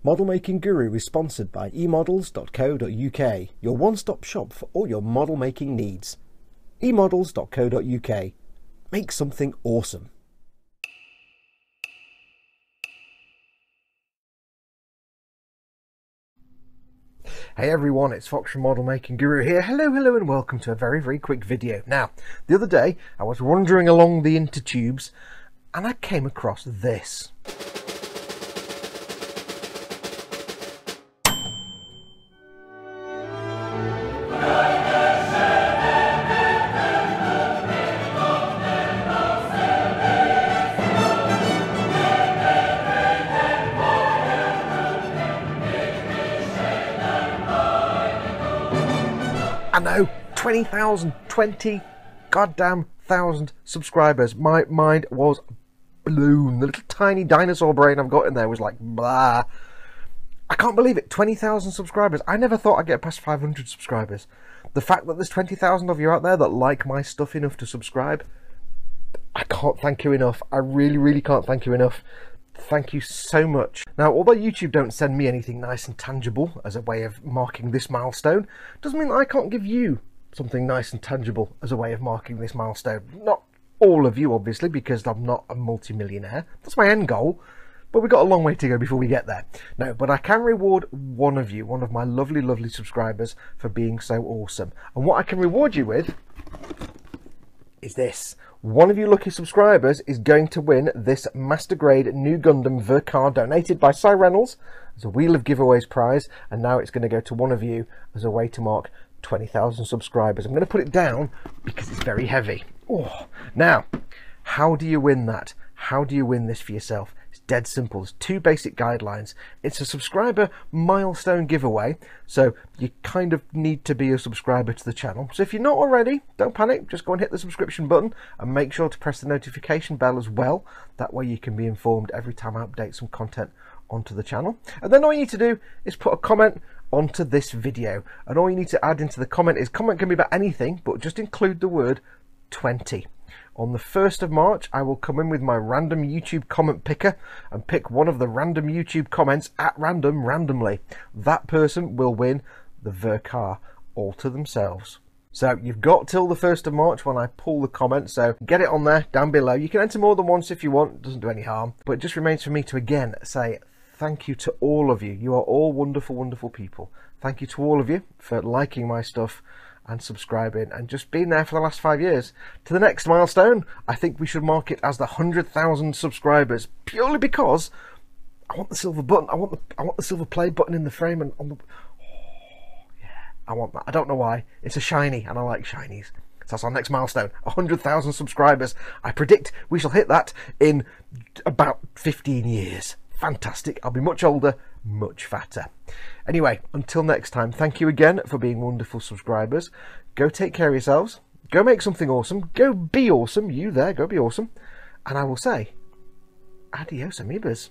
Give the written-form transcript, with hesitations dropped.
Model Making Guru is sponsored by emodels.co.uk, your one-stop shop for all your model making needs. emodels.co.uk. Make something awesome. Hey everyone, it's Foxx from Model Making Guru here. Hello and welcome to a very quick video. Now, the other day I was wandering along the intertubes and I came across this. I know, 20 goddamn thousand subscribers. My mind was blown. The little tiny dinosaur brain I've got in there was like, blah. I can't believe it, 20,000 subscribers. I never thought I'd get past 500 subscribers. The fact that there's 20,000 of you out there that like my stuff enough to subscribe, I can't thank you enough. I really can't thank you enough. Thank you so much. Now, although YouTube don't send me anything nice and tangible as a way of marking this milestone, doesn't mean that I can't give you something nice and tangible as a way of marking this milestone. Not all of you, obviously, because I'm not a multi-millionaire. That's my end goal, but we've got a long way to go before we get there. No, but I can reward one of you, one of my lovely subscribers, for being so awesome. And what I can reward you with is this. One of you lucky subscribers is going to win this Master Grade New Gundam Vercar donated by Cy Reynolds as a Wheel of Giveaways prize, and now it's going to go to one of you as a way to mark 20,000 subscribers. I'm going to put it down because it's very heavy. Oh. Now, how do you win that? How do you win this for yourself? It's dead simple. There's two basic guidelines. It's a subscriber milestone giveaway, so you kind of need to be a subscriber to the channel. So if you're not already, don't panic. Just go and hit the subscription button and make sure to press the notification bell as well. That way you can be informed every time I update some content onto the channel. And then all you need to do is put a comment onto this video. And all you need to add into the comment can be about anything, but just include the word 20. On the 1st of March, I will come in with my random YouTube comment picker and pick one of the random YouTube comments at random randomly. That person will win the Vercar all to themselves. So you've got till the 1st of March when I pull the comment, so get it on there down below. You can enter more than once if you want, it doesn't do any harm. But it just remains for me to again say thank you to all of you. You are all wonderful people. Thank you to all of you for liking my stuff and subscribing and just being there for the last 5 years. To the next milestone, I think we should mark it as the 100,000 subscribers, purely because I want the silver button. I want the silver play button in the frame, and on the yeah, I want that. I don't know why. It's a shiny and I like shinies. So that's our next milestone, 100,000 subscribers. I predict we shall hit that in about 15 years. Fantastic. I'll be much older, much fatter. Anyway, until next time, thank you again for being wonderful subscribers. Go take care of yourselves. Go make something awesome. Go be awesome. You there, go be awesome. And I will say, adios, amoebas.